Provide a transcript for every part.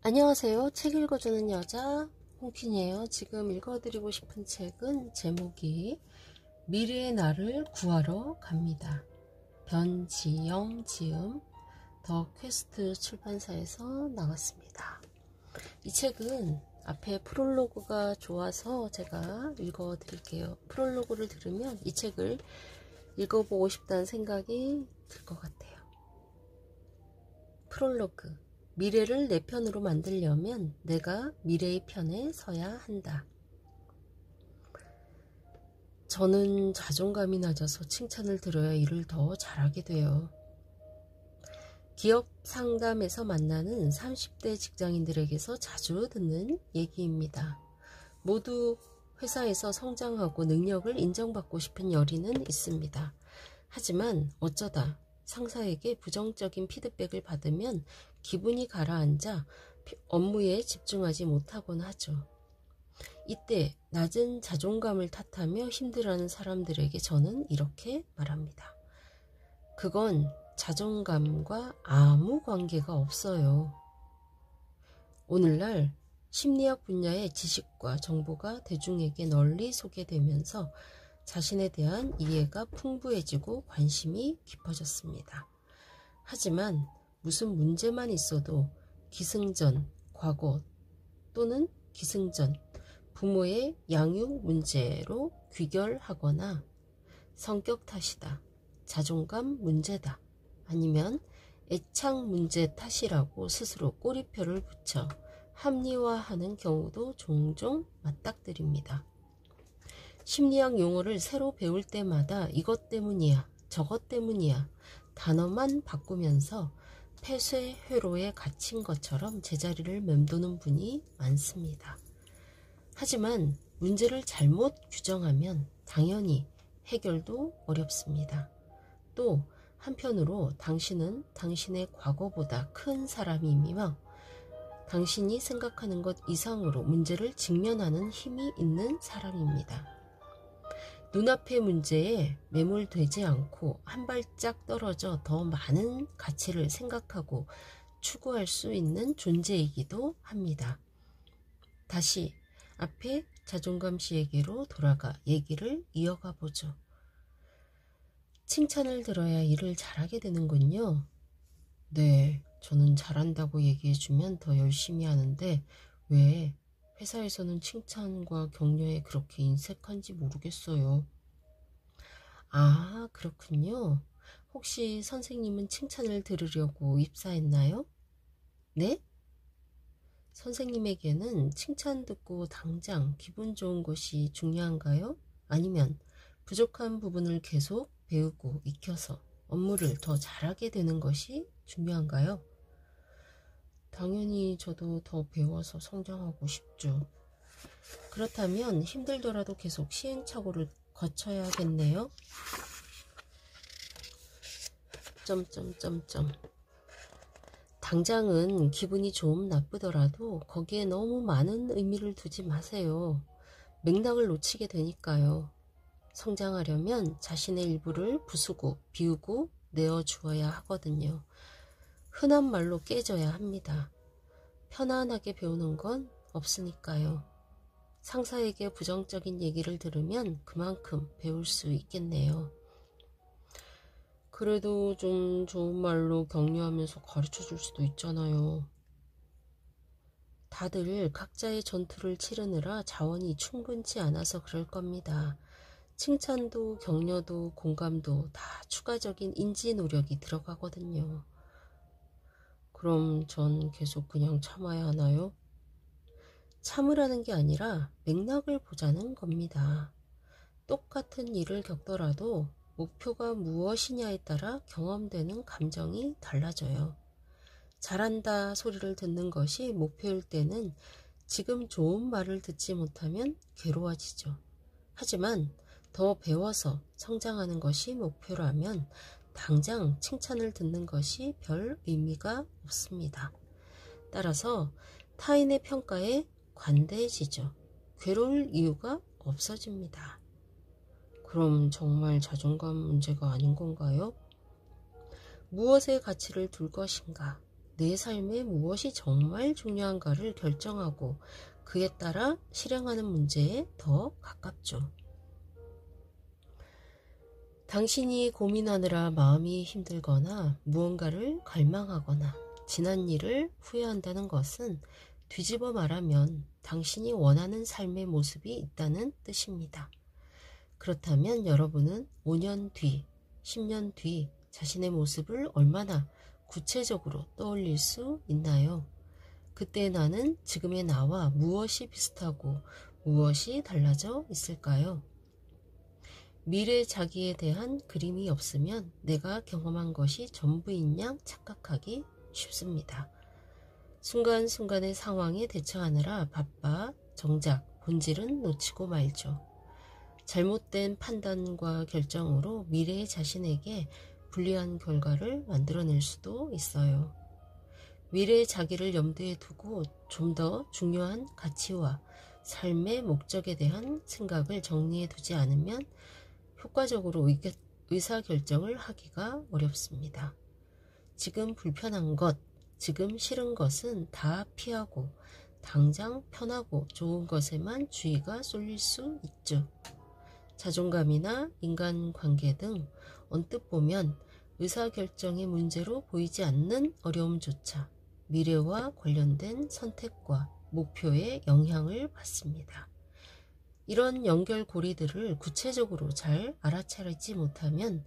안녕하세요. 책 읽어주는 여자 홍킨이에요. 지금 읽어드리고 싶은 책은 제목이 미래의 나를 구하러 갑니다. 변지영 지음, 더 퀘스트 출판사에서 나왔습니다. 이 책은 앞에 프롤로그가 좋아서 제가 읽어드릴게요. 프롤로그를 들으면 이 책을 읽어보고 싶다는 생각이 들 것 같아요. 프롤로그. 미래를 내 편으로 만들려면 내가 미래의 편에 서야 한다. 저는 자존감이 낮아서 칭찬을 들어야 일을 더 잘하게 돼요. 기업 상담에서 만나는 30대 직장인들에게서 자주 듣는 얘기입니다. 모두 회사에서 성장하고 능력을 인정받고 싶은 열의는 있습니다. 하지만 어쩌다 상사에게 부정적인 피드백을 받으면 기분이 가라앉아 업무에 집중하지 못하곤 하죠. 이때 낮은 자존감을 탓하며 힘들어하는 사람들에게 저는 이렇게 말합니다. 그건 자존감과 아무 관계가 없어요. 오늘날 심리학 분야의 지식과 정보가 대중에게 널리 소개되면서 자신에 대한 이해가 풍부해지고 관심이 깊어졌습니다. 하지만 무슨 문제만 있어도 기승전, 과거 또는 기승전, 부모의 양육 문제로 귀결하거나 성격 탓이다, 자존감 문제다, 아니면 애착 문제 탓이라고 스스로 꼬리표를 붙여 합리화하는 경우도 종종 맞닥뜨립니다. 심리학 용어를 새로 배울 때마다 이것 때문이야, 저것 때문이야 단어만 바꾸면서 폐쇄 회로에 갇힌 것처럼 제자리를 맴도는 분이 많습니다. 하지만 문제를 잘못 규정하면 당연히 해결도 어렵습니다. 또 한편으로 당신은 당신의 과거보다 큰 사람이며 당신이 생각하는 것 이상으로 문제를 직면하는 힘이 있는 사람입니다. 눈앞의 문제에 매몰되지 않고 한 발짝 떨어져 더 많은 가치를 생각하고 추구할 수 있는 존재이기도 합니다. 다시 앞에 자존감 씨에게로 돌아가 얘기를 이어가 보죠. 칭찬을 들어야 일을 잘하게 되는군요. 네, 저는 잘한다고 얘기해주면 더 열심히 하는데 왜 회사에서는 칭찬과 격려에 그렇게 인색한지 모르겠어요. 아, 그렇군요. 혹시 선생님은 칭찬을 들으려고 입사했나요? 네? 선생님에게는 칭찬 듣고 당장 기분 좋은 것이 중요한가요? 아니면 부족한 부분을 계속 배우고 익혀서 업무를 더 잘하게 되는 것이 중요한가요? 당연히 저도 더 배워서 성장하고 싶죠. 그렇다면 힘들더라도 계속 시행착오를 거쳐야겠네요. 당장은 기분이 좀 나쁘더라도 거기에 너무 많은 의미를 두지 마세요. 맥락을 놓치게 되니까요. 성장하려면 자신의 일부를 부수고 비우고 내어주어야 하거든요. 흔한 말로 깨져야 합니다. 편안하게 배우는 건 없으니까요. 상사에게 부정적인 얘기를 들으면 그만큼 배울 수 있겠네요. 그래도 좀 좋은 말로 격려하면서 가르쳐 줄 수도 있잖아요. 다들 각자의 전투를 치르느라 자원이 충분치 않아서 그럴 겁니다. 칭찬도 격려도 공감도 다 추가적인 인지 노력이 들어가거든요. 그럼 전 계속 그냥 참아야 하나요? 참으라는 게 아니라 맥락을 보자는 겁니다. 똑같은 일을 겪더라도 목표가 무엇이냐에 따라 경험되는 감정이 달라져요. 잘한다 소리를 듣는 것이 목표일 때는 지금 좋은 말을 듣지 못하면 괴로워지죠. 하지만 더 배워서 성장하는 것이 목표라면 당장 칭찬을 듣는 것이 별 의미가 없습니다. 따라서 타인의 평가에 관대해지죠. 괴로울 이유가 없어집니다. 그럼 정말 자존감 문제가 아닌 건가요? 무엇에 가치를 둘 것인가? 내 삶에 무엇이 정말 중요한가를 결정하고 그에 따라 실행하는 문제에 더 가깝죠. 당신이 고민하느라 마음이 힘들거나 무언가를 갈망하거나 지난 일을 후회한다는 것은 뒤집어 말하면 당신이 원하는 삶의 모습이 있다는 뜻입니다. 그렇다면 여러분은 5년 뒤, 10년 뒤 자신의 모습을 얼마나 구체적으로 떠올릴 수 있나요? 그때 나는 지금의 나와 무엇이 비슷하고 무엇이 달라져 있을까요? 미래 자기에 대한 그림이 없으면 내가 경험한 것이 전부인 양 착각하기 쉽습니다. 순간순간의 상황에 대처하느라 바빠 정작 본질은 놓치고 말죠. 잘못된 판단과 결정으로 미래의 자신에게 불리한 결과를 만들어낼 수도 있어요. 미래의 자기를 염두에 두고 좀 더 중요한 가치와 삶의 목적에 대한 생각을 정리해 두지 않으면 효과적으로 의사결정을 하기가 어렵습니다. 지금 불편한 것, 지금 싫은 것은 다 피하고 당장 편하고 좋은 것에만 주의가 쏠릴 수 있죠. 자존감이나 인간관계 등 언뜻 보면 의사결정의 문제로 보이지 않는 어려움조차 미래와 관련된 선택과 목표에 영향을 받습니다. 이런 연결고리들을 구체적으로 잘 알아차리지 못하면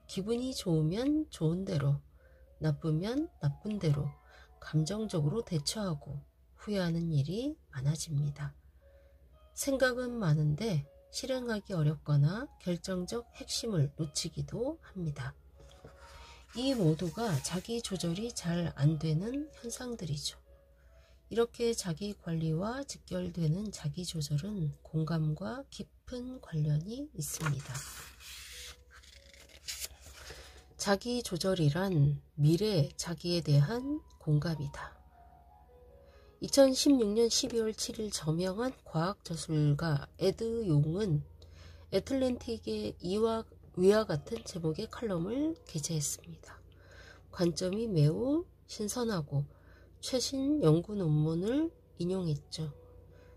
기분이 좋으면 좋은 대로, 나쁘면 나쁜 대로 감정적으로 대처하고 후회하는 일이 많아집니다. 생각은 많은데 실행하기 어렵거나 결정적 핵심을 놓치기도 합니다. 이 모두가 자기 조절이 잘 안 되는 현상들이죠. 이렇게 자기 관리와 직결되는 자기 조절은 공감과 깊은 관련이 있습니다. 자기 조절이란 미래 자기에 대한 공감이다. 2016년 12월 7일 저명한 과학저술가 에드 용은 애틀랜틱의 위와 같은 제목의 칼럼을 게재했습니다. 관점이 매우 신선하고 최신 연구 논문을 인용했죠.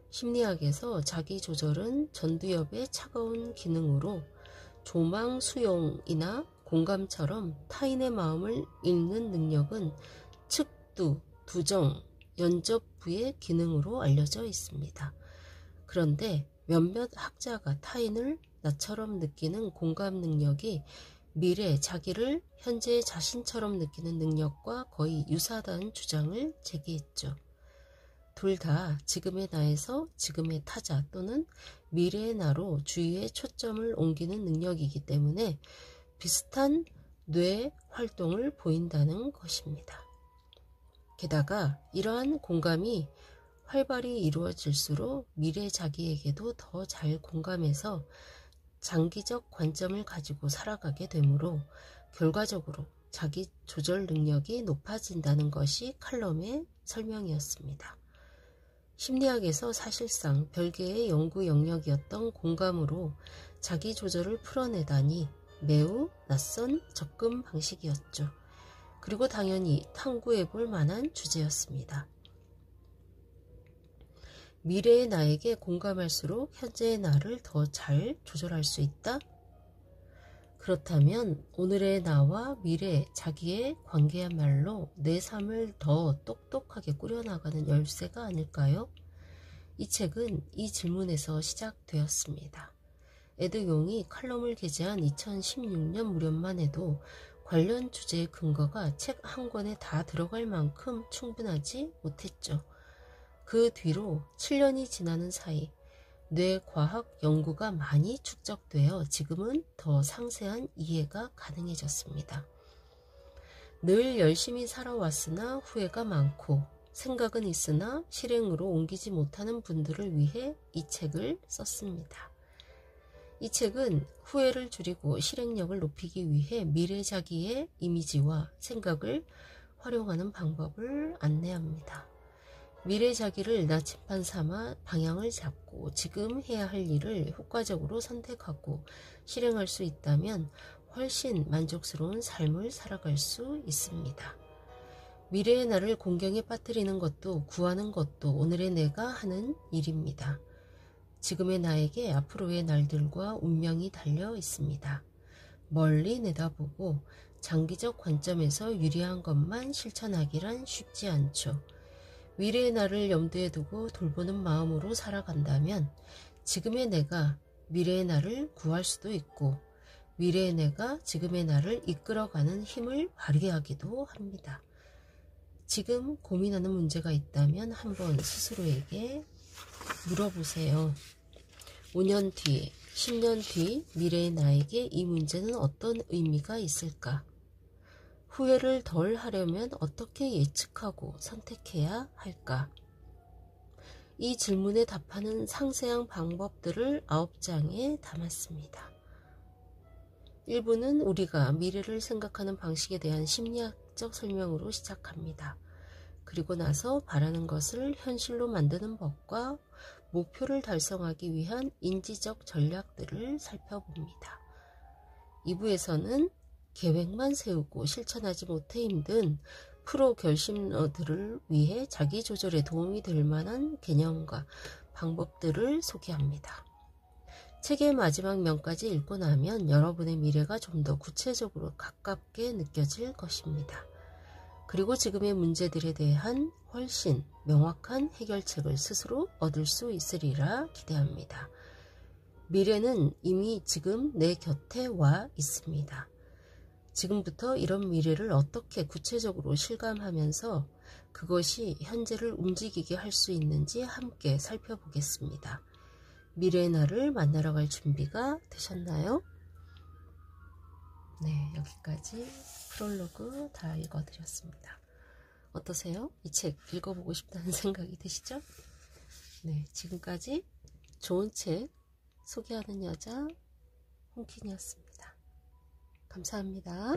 심리학에서 자기 조절은 전두엽의 차가운 기능으로 조망 수용이나 공감처럼 타인의 마음을 읽는 능력은 측두, 두정, 연접부의 기능으로 알려져 있습니다. 그런데 몇몇 학자가 타인을 나처럼 느끼는 공감 능력이 미래 자기를 현재 자신처럼 느끼는 능력과 거의 유사하다는 주장을 제기했죠. 둘 다 지금의 나에서 지금의 타자 또는 미래의 나로 주의의 초점을 옮기는 능력이기 때문에 비슷한 뇌 활동을 보인다는 것입니다. 게다가 이러한 공감이 활발히 이루어질수록 미래 자기에게도 더 잘 공감해서 장기적 관점을 가지고 살아가게 되므로 결과적으로 자기 조절 능력이 높아진다는 것이 칼럼의 설명이었습니다. 심리학에서 사실상 별개의 연구 영역이었던 공감으로 자기 조절을 풀어내다니 매우 낯선 접근 방식이었죠. 그리고 당연히 탐구해 볼 만한 주제였습니다. 미래의 나에게 공감할수록 현재의 나를 더 잘 조절할 수 있다? 그렇다면 오늘의 나와 미래 자기의 관계야말로 내 삶을 더 똑똑하게 꾸려나가는 열쇠가 아닐까요? 이 책은 이 질문에서 시작되었습니다. 에드 용이 칼럼을 게재한 2016년 무렵만 해도 관련 주제의 근거가 책 한 권에 다 들어갈 만큼 충분하지 못했죠. 그 뒤로 7년이 지나는 사이 뇌과학 연구가 많이 축적되어 지금은 더 상세한 이해가 가능해졌습니다. 늘 열심히 살아왔으나 후회가 많고 생각은 있으나 실행으로 옮기지 못하는 분들을 위해 이 책을 썼습니다. 이 책은 후회를 줄이고 실행력을 높이기 위해 미래 자기의 이미지와 생각을 활용하는 방법을 안내합니다. 미래 자기를 나침반 삼아 방향을 잡고 지금 해야 할 일을 효과적으로 선택하고 실행할 수 있다면 훨씬 만족스러운 삶을 살아갈 수 있습니다. 미래의 나를 공경에 빠뜨리는 것도 구하는 것도 오늘의 내가 하는 일입니다. 지금의 나에게 앞으로의 날들과 운명이 달려 있습니다. 멀리 내다보고 장기적 관점에서 유리한 것만 실천하기란 쉽지 않죠. 미래의 나를 염두에 두고 돌보는 마음으로 살아간다면 지금의 내가 미래의 나를 구할 수도 있고 미래의 내가 지금의 나를 이끌어가는 힘을 발휘하기도 합니다. 지금 고민하는 문제가 있다면 한번 스스로에게 물어보세요. 5년 뒤, 10년 뒤 미래의 나에게 이 문제는 어떤 의미가 있을까? 후회를 덜 하려면 어떻게 예측하고 선택해야 할까? 이 질문에 답하는 상세한 방법들을 9장에 담았습니다. 1부는 우리가 미래를 생각하는 방식에 대한 심리학적 설명으로 시작합니다. 그리고 나서 바라는 것을 현실로 만드는 법과 목표를 달성하기 위한 인지적 전략들을 살펴봅니다. 2부에서는 계획만 세우고 실천하지 못해 힘든 프로 결심러들을 위해 자기조절에 도움이 될 만한 개념과 방법들을 소개합니다. 책의 마지막 면까지 읽고 나면 여러분의 미래가 좀 더 구체적으로 가깝게 느껴질 것입니다. 그리고 지금의 문제들에 대한 훨씬 명확한 해결책을 스스로 얻을 수 있으리라 기대합니다. 미래는 이미 지금 내 곁에 와 있습니다. 지금부터 이런 미래를 어떻게 구체적으로 실감하면서 그것이 현재를 움직이게 할 수 있는지 함께 살펴보겠습니다. 미래의 나를 만나러 갈 준비가 되셨나요? 네, 여기까지 프롤로그 다 읽어드렸습니다. 어떠세요? 이 책 읽어보고 싶다는 생각이 드시죠? 네, 지금까지 좋은 책 소개하는 여자 홍킨이었습니다. 감사합니다.